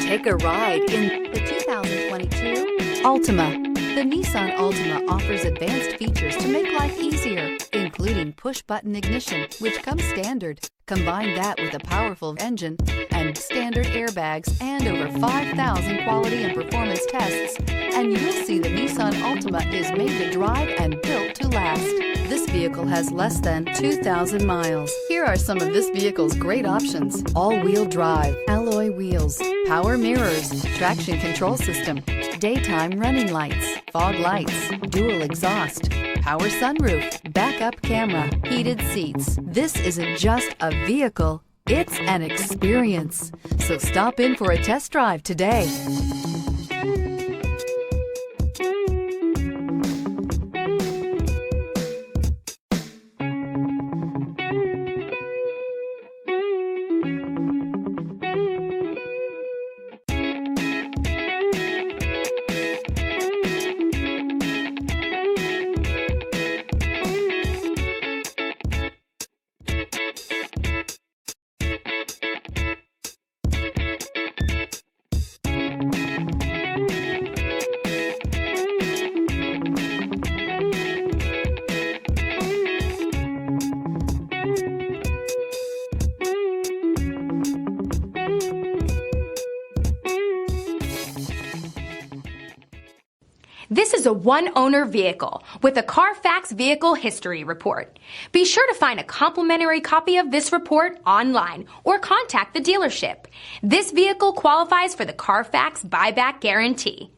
Take a ride in the 2022 Altima. The Nissan Altima offers advanced features to make life easier, including push-button ignition, which comes standard. Combine that with a powerful engine and standard airbags and over 5,000 quality and performance tests, and you'll see the Nissan Altima is made to drive and built to last. This vehicle has less than 2,000 miles. Here are some of this vehicle's great options: all-wheel drive, alloy wheels, power mirrors, traction control system, daytime running lights, fog lights, dual exhaust, power sunroof, backup camera, heated seats. This isn't just a vehicle, it's an experience. So stop in for a test drive today. This is a one-owner vehicle with a Carfax Vehicle History Report. Be sure to find a complimentary copy of this report online or contact the dealership. This vehicle qualifies for the Carfax Buyback Guarantee.